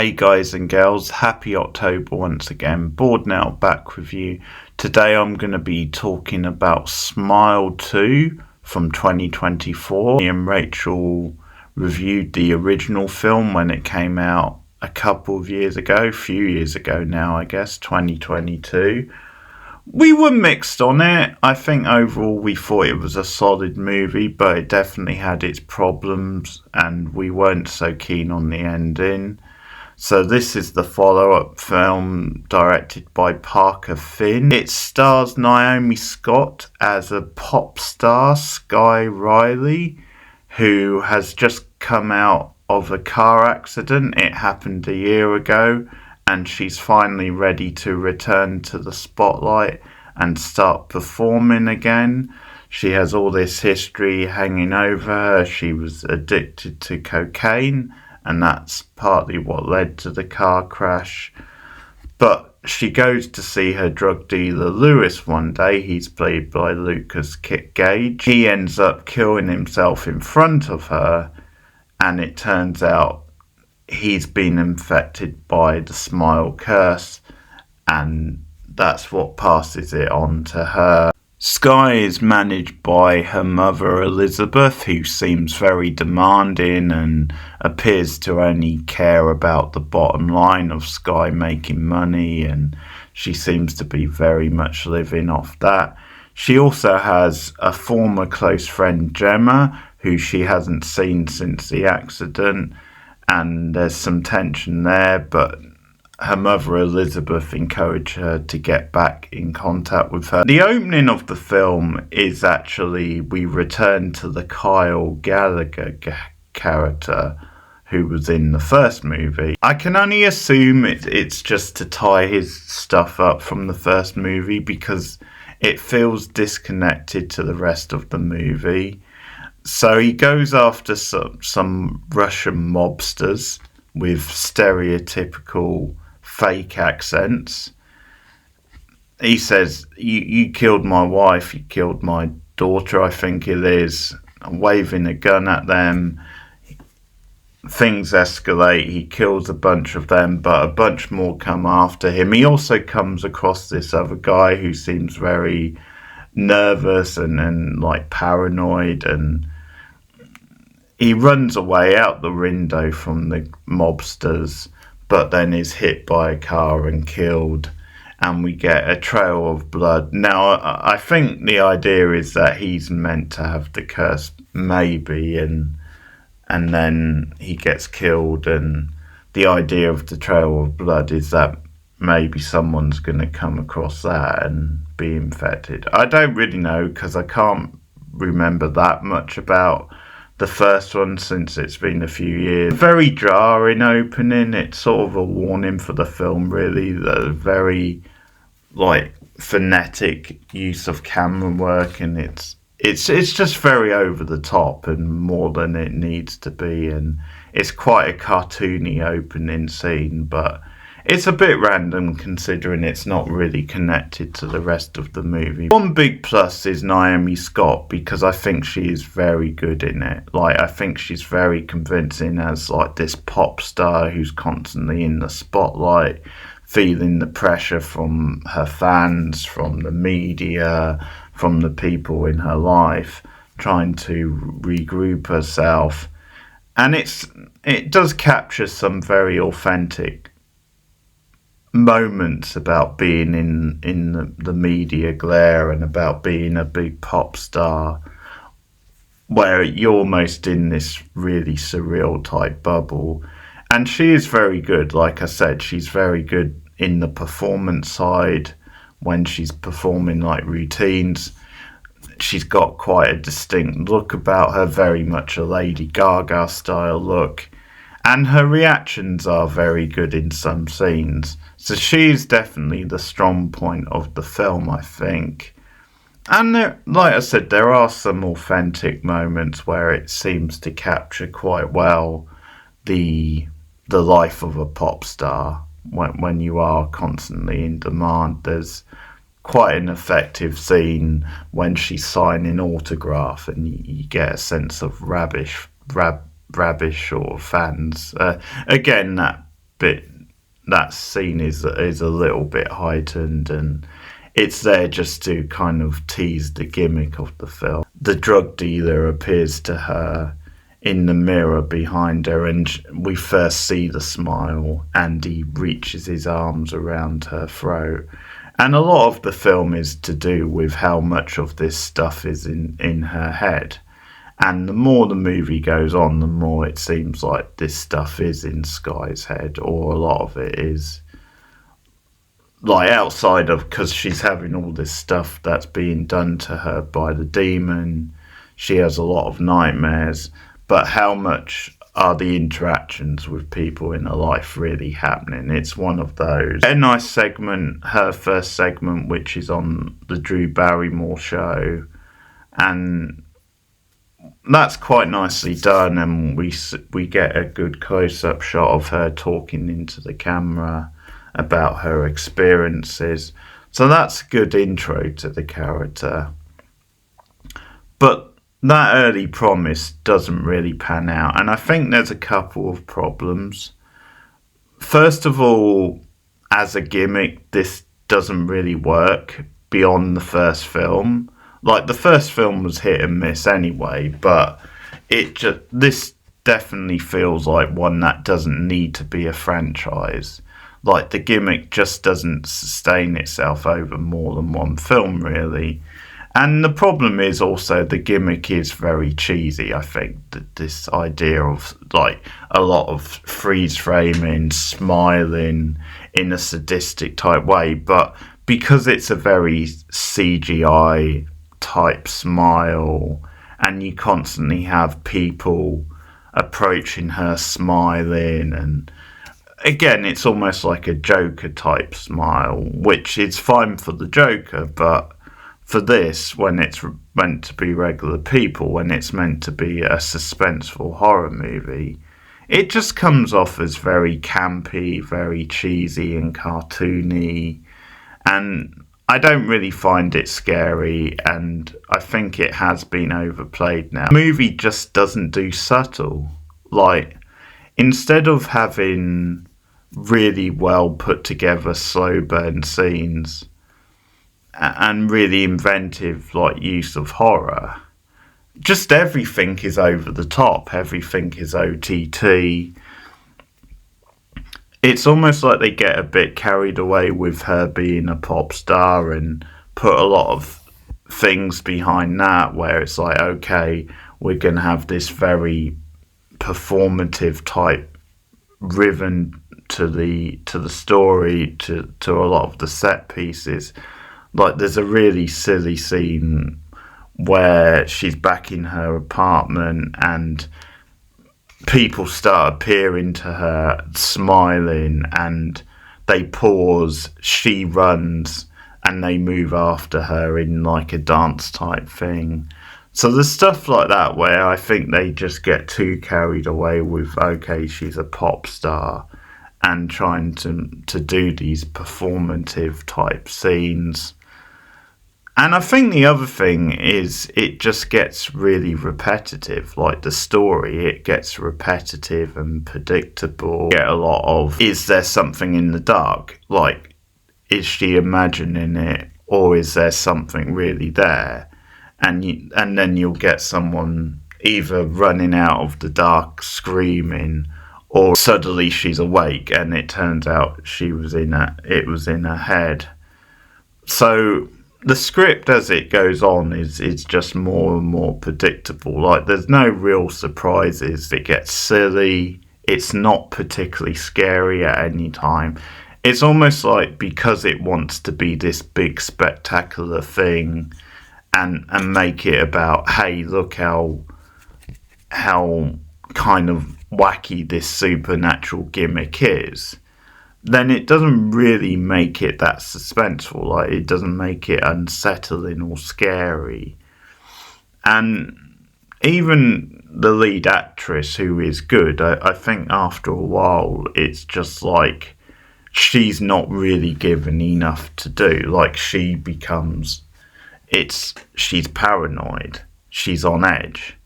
Hey guys and girls, happy October once again. Bored Now back with you. Today I'm going to be talking about Smile 2 from 2024. Me and Rachel reviewed the original film when it came out a few years ago now, I guess, 2022. We were mixed on it. I think overall we thought it was a solid movie, but it definitely had its problems and we weren't so keen on the ending. So this is the follow-up film directed by Parker Finn. It stars Naomi Scott as a pop star, Sky Riley, who has just come out of a car accident. It happened a year ago, and she's finally ready to return to the spotlight and start performing again. She has all this history hanging over her. She was addicted to cocaine, and that's partly what led to the car crash. But she goes to see her drug dealer Lewis one day. He's played by Lucas Gage. He ends up killing himself in front of her, and it turns out he's been infected by the Smile curse, and that's what passes it on to her. Sky is managed by her mother Elizabeth, who seems very demanding and appears to only care about the bottom line of Sky making money, and she seems to be very much living off that. She also has a former close friend, Gemma, who she hasn't seen since the accident, and there's some tension there, but her mother Elizabeth encouraged her to get back in contact with her. The opening of the film is actually, we return to the Kyle Gallagher character who was in the first movie. I can only assume it's just to tie his stuff up from the first movie because it feels disconnected to the rest of the movie. So he goes after some Russian mobsters with stereotypical fake accents. He says, you killed my wife, you killed my daughter, I think it is, waving a gun at them. Things escalate, he kills a bunch of them, but a bunch more come after him. He also comes across this other guy who seems very nervous and like paranoid, and he runs away out the window from the mobsters, but then is hit by a car and killed, and we get a trail of blood. Now, I think the idea is that he's meant to have the curse, maybe, and then he gets killed, and the idea of the trail of blood is that maybe someone's going to come across that and be infected. I don't really know, because I can't remember that much about the first one since it's been a few years. Very jarring opening. It's sort of a warning for the film, really. The very frenetic use of camera work, and it's just very over the top and more than it needs to be, and it's quite a cartoony opening scene, but it's a bit random considering it's not really connected to the rest of the movie. One big plus is Naomi Scott, because I think she is very good in it. I think she's very convincing as this pop star who's constantly in the spotlight, feeling the pressure from her fans, from the media, from the people in her life, trying to regroup herself. And it does capture some very authentic moments about being in the media glare and about being a big pop star, where you're almost in this really surreal type bubble. And she is very good. Like I said, she's very good in the performance side when she's performing routines. She's got quite a distinct look about her, very much a Lady Gaga style look. And her reactions are very good in some scenes. So she's definitely the strong point of the film, I think. And like I said, there are some authentic moments where it seems to capture quite well the life of a pop star when you are constantly in demand. There's quite an effective scene when she's signing autograph, and you get a sense of rabbish sort of fans. Again, that that scene is a little bit heightened, and it's there just to kind of tease the gimmick of the film. The drug dealer appears to her in the mirror behind her, and we first see the smile, and he reaches his arms around her throat. And a lot of the film is to do with how much of this stuff is in her head. And the more the movie goes on, the more it seems like this stuff is in Skye's head, or a lot of it is. Like, outside of, because she's having all this stuff that's being done to her by the demon, she has a lot of nightmares, but how much are the interactions with people in her life really happening? It's one of those. A nice segment, her first segment, which is on the Drew Barrymore show, and that's quite nicely done, and we get a good close-up shot of her talking into the camera about her experiences. So that's a good intro to the character. But that early promise doesn't really pan out, and I think there's a couple of problems. First of all, as a gimmick, this doesn't really work beyond the first film. Like, the first film was hit and miss anyway, but this definitely feels like one that doesn't need to be a franchise. Like, the gimmick just doesn't sustain itself over more than one film, really. And the problem is also the gimmick is very cheesy. I think that this idea of, like, a lot of freeze framing, smiling in a sadistic type way, but because it's a very CGI type smile, and you constantly have people approaching her smiling, and again, it's almost like a Joker type smile, which is fine for the Joker, but for this, when it's meant to be regular people, when it's meant to be a suspenseful horror movie, it just comes off as very campy, very cheesy and cartoony, and I don't really find it scary, and I think it has been overplayed now. The movie just doesn't do subtle. Like, instead of having really well put together slow burn scenes and really inventive, like, use of horror, just everything is over the top, everything is OTT. It's almost like they get a bit carried away with her being a pop star and put a lot of things behind that, where it's like, okay, we're going to have this very performative type rhythm to the story, to a lot of the set pieces. Like, there's a really silly scene where she's back in her apartment and people start appearing to her, smiling, and they pause, she runs, and they move after her in like a dance type thing. So there's stuff like that where I think they just get too carried away with, okay, she's a pop star, and trying to do these performative type scenes. And I think the other thing is it just gets really repetitive. Like, the story, it gets repetitive and predictable. You get a lot of, is there something in the dark? Like, is she imagining it, or is there something really there? And then you'll get someone either running out of the dark screaming, or suddenly she's awake and it turns out it was in her head. So the script as it goes on is just more and more predictable. Like, there's no real surprises. It gets silly. It's not particularly scary at any time. It's almost like, because it wants to be this big spectacular thing and make it about, hey, look how kind of wacky this supernatural gimmick is, then it doesn't really make it that suspenseful. Like, it doesn't make it unsettling or scary. And even the lead actress, who is good, I think after a while it's just like she's not really given enough to do. Like, she's paranoid, she's on edge.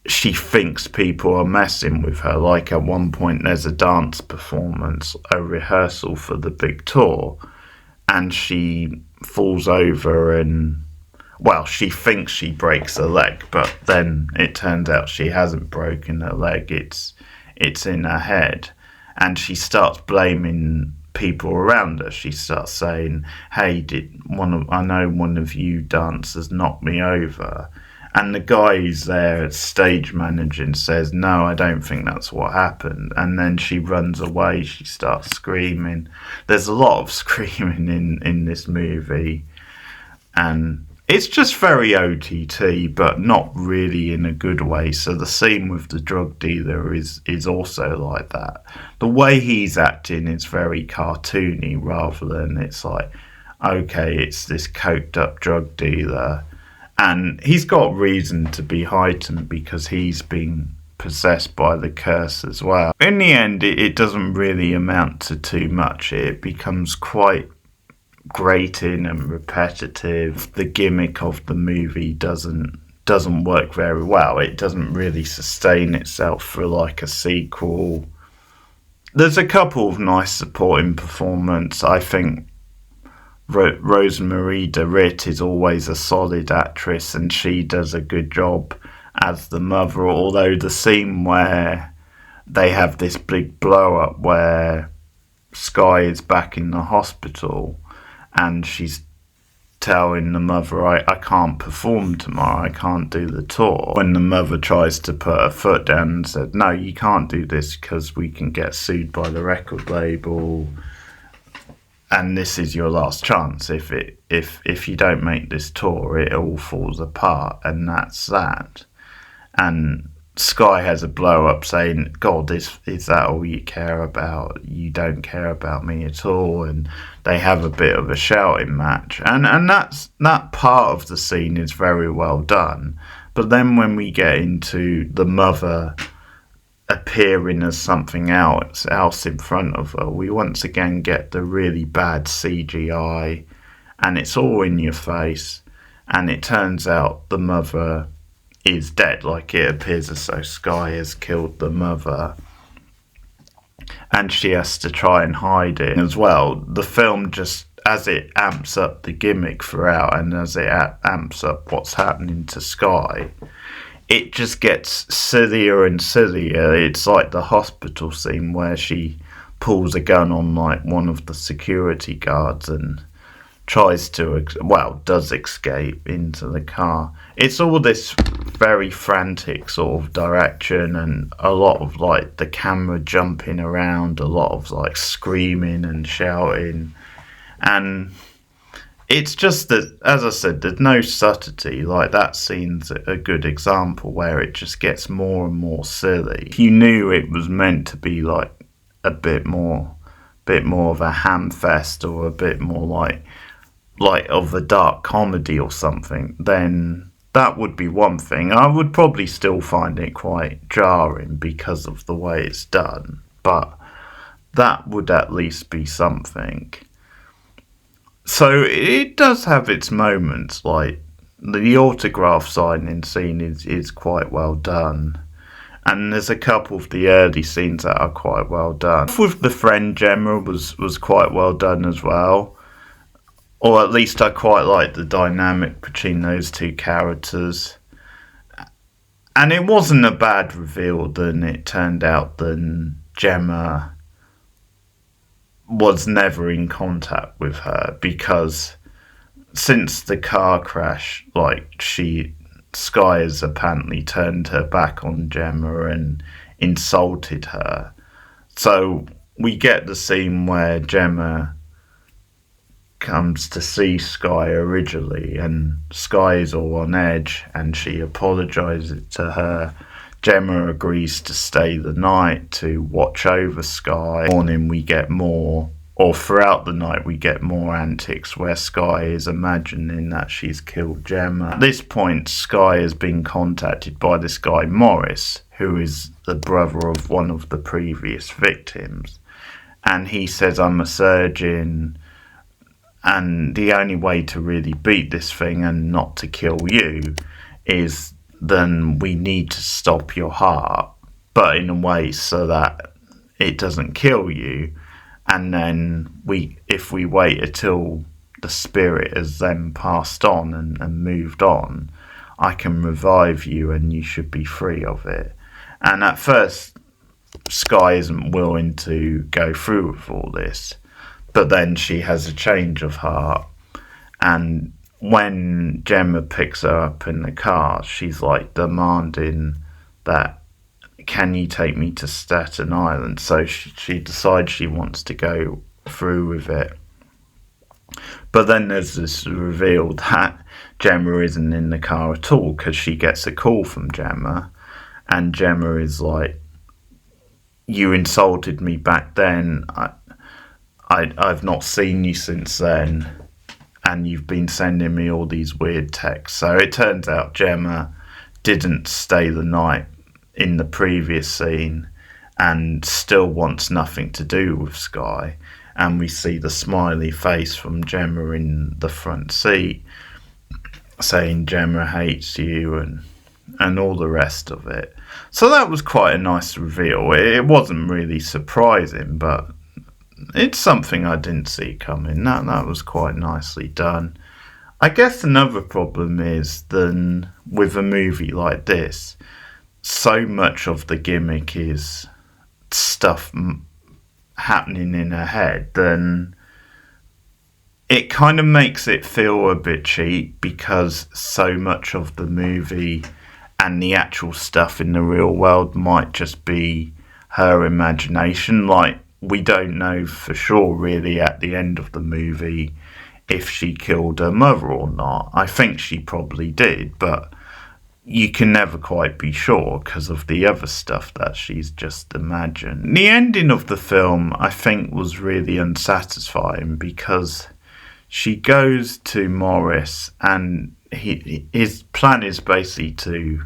she thinks people are messing with her. Like at one point there's a dance performance, a rehearsal for the big tour, and she falls over and, well, she thinks she breaks her leg, but then it turns out she hasn't broken her leg. It's in her head, and she starts blaming people around her. She starts saying, "Hey, I know one of you dancers knocked me over." And the guy who's there, stage managing, says, "No, I don't think that's what happened." And then she runs away. She starts screaming. There's a lot of screaming in this movie. And it's just very OTT, but not really in a good way. So the scene with the drug dealer is also like that. The way he's acting is very cartoony, rather than it's like, okay, it's this coked up drug dealer. And he's got reason to be heightened because he's been possessed by the curse as well. In the end, it doesn't really amount to too much. It becomes quite grating and repetitive. The gimmick of the movie doesn't work very well. It doesn't really sustain itself for like a sequel. There's a couple of nice supporting performances. I think Rosemarie DeWitt is always a solid actress, and she does a good job as the mother, although the scene where they have this big blow up where Skye is back in the hospital and she's telling the mother, I can't perform tomorrow, I can't do the tour. When the mother tries to put her foot down and said, "No, you can't do this because we can get sued by the record label, and this is your last chance. If you don't make this tour, it all falls apart," and that's that. And Skye has a blow up saying, "God, is that all you care about? You don't care about me at all." And they have a bit of a shouting match, and that part of the scene is very well done. But then when we get into the mother appearing as something else in front of her, we once again get the really bad CGI, and it's all in your face, and it turns out the mother is dead. Like, it appears as though Skye has killed the mother, and she has to try and hide it as well. The film, just as it amps up the gimmick throughout, and as it amps up what's happening to Skye, it just gets sillier and sillier. It's like the hospital scene where she pulls a gun on like one of the security guards and tries to, does escape into the car. It's all this very frantic sort of direction, and a lot of like the camera jumping around, a lot of like screaming and shouting, and it's just that, as I said, there's no subtlety. Like, that scene's a good example where it just gets more and more silly. You knew it was meant to be like a bit more of a ham fest, or a bit more like of a dark comedy or something, then that would be one thing. I would probably still find it quite jarring because of the way it's done, but that would at least be something. So it does have its moments, like the autograph signing scene is quite well done. And there's a couple of the early scenes that are quite well done. With the friend Gemma was quite well done as well. Or at least I quite like the dynamic between those two characters. And it wasn't a bad reveal then it turned out that Gemma was never in contact with her, because since the car crash, like, Skye has apparently turned her back on Gemma and insulted her. So we get the scene where Gemma comes to see Skye originally, and Skye is all on edge, and she apologises to her. Gemma agrees to stay the night to watch over Skye. Morning we get more, or throughout the night we get more antics where Skye is imagining that she's killed Gemma. At this point, Skye has been contacted by this guy Morris, who is the brother of one of the previous victims, and he says, "I'm a surgeon, and the only way to really beat this thing and not to kill you is then we need to stop your heart, but in a way so that it doesn't kill you. And then if we wait until the spirit has then passed on and moved on, I can revive you and you should be free of it. And at first, Skye isn't willing to go through with all this, but then she has a change of heart. And when Gemma picks her up in the car, she's like demanding that, can you take me to Staten Island? So she decides she wants to go through with it. But then there's this reveal that Gemma isn't in the car at all, because she gets a call from Gemma, and Gemma is like, you insulted me back then, I've not seen you since then, and you've been sending me all these weird texts. So it turns out Gemma didn't stay the night in the previous scene and still wants nothing to do with Skye. And we see the smiley face from Gemma in the front seat saying Gemma hates you and all the rest of it. So that was quite a nice reveal. It wasn't really surprising, but it's something I didn't see coming. That was quite nicely done. I guess another problem is then with a movie like this, so much of the gimmick is stuff happening in her head, then it kind of makes it feel a bit cheap, because so much of the movie and the actual stuff in the real world might just be her imagination. Like, we don't know for sure really at the end of the movie if she killed her mother or not. I think she probably did, but you can never quite be sure because of the other stuff that she's just imagined. The ending of the film, I think, was really unsatisfying, because she goes to Morris and his plan is basically to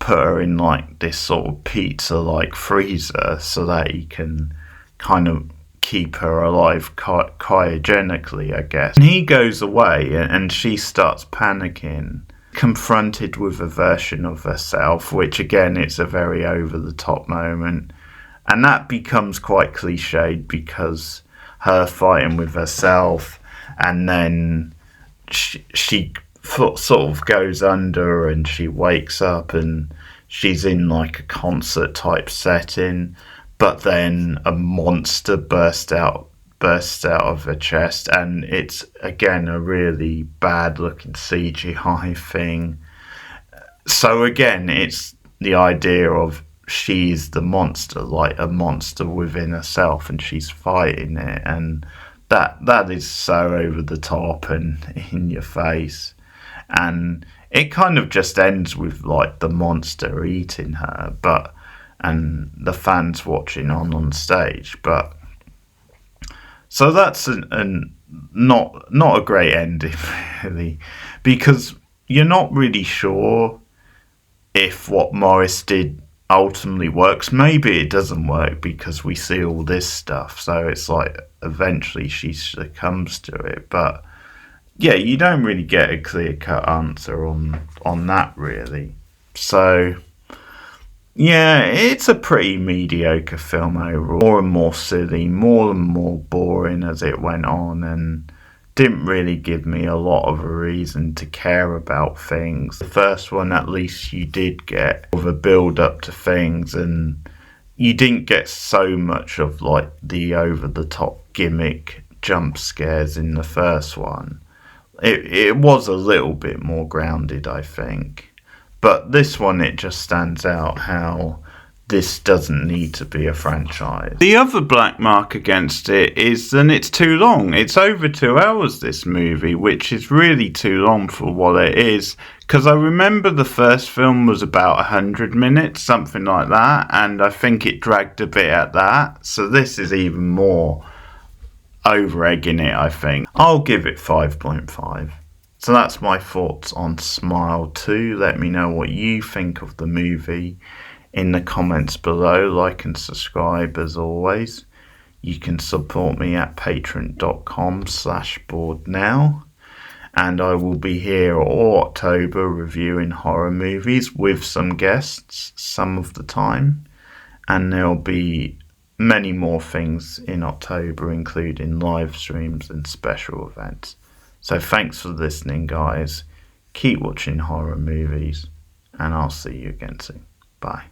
put her in like this sort of pizza-like freezer so that he can kind of keep her alive cryogenically, I guess. And he goes away and she starts panicking, confronted with a version of herself, which again, it's a very over-the-top moment. And that becomes quite cliched, because her fighting with herself, and then she sort of goes under and she wakes up and she's in like a concert type setting, but then a monster bursts out of her chest, and it's again a really bad looking CGI thing. So again, it's the idea of she's the monster, like a monster within herself, and she's fighting it, and that is so over the top and in your face. And it kind of just ends with like the monster eating her, and the fans watching on stage. But so that's not a great ending really, because you're not really sure if what Morris did ultimately works. Maybe it doesn't work because we see all this stuff, so it's like eventually she succumbs to it. But yeah, you don't really get a clear-cut answer on that really. So yeah, it's a pretty mediocre film overall. More and more silly, more and more boring as it went on, and didn't really give me a lot of a reason to care about things. The first one, at least, you did get of a build up to things, and you didn't get so much of like the over the top gimmick jump scares in the first one. It was a little bit more grounded, I think. But this one, it just stands out how this doesn't need to be a franchise. The other black mark against it is that it's too long. It's over 2 hours, this movie, which is really too long for what it is. Because I remember the first film was about 100 minutes, something like that, and I think it dragged a bit at that. So this is even more over-egging it, I think. I'll give it 5.5. So that's my thoughts on Smile 2. Let me know what you think of the movie in the comments below. Like and subscribe as always. You can support me at patreon.com/borednow. and I will be here all October reviewing horror movies with some guests some of the time, and there'll be many more things in October, including live streams and special events. So thanks for listening, guys. Keep watching horror movies, and I'll see you again soon. Bye.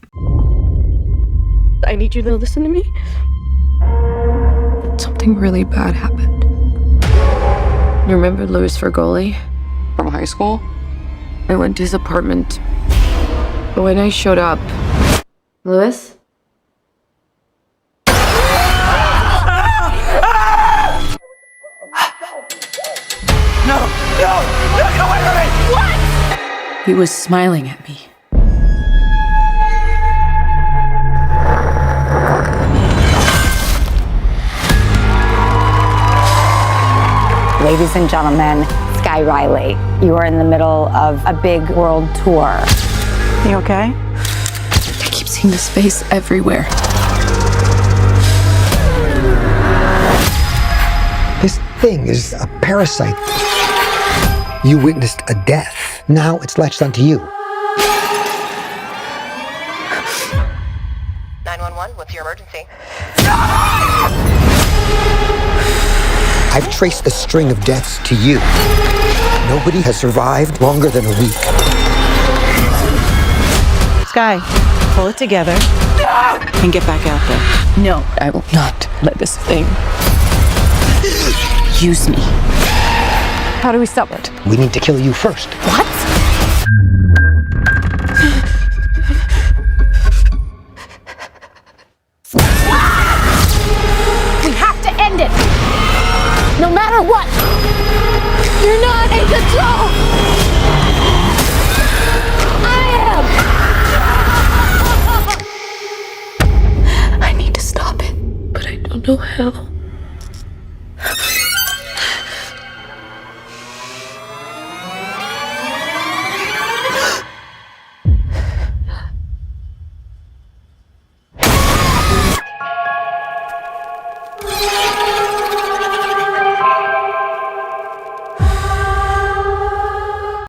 I need you to listen to me. Something really bad happened. You remember Louis Fergoli? From high school? I went to his apartment. But when I showed up... Louis? No! Get away from me! What? He was smiling at me. Ladies and gentlemen, Sky Riley. You are in the middle of a big world tour. You okay? I keep seeing this face everywhere. This thing is a parasite. You witnessed a death. Now it's latched onto you. 911, what's your emergency? I've traced the string of deaths to you. Nobody has survived longer than a week. Sky, pull it together and get back out there. No, I will not let this thing use me. How do we stop it? We need to kill you first. What? We have to end it! No matter what! You're not in control! I am! I need to stop it, but I don't know how.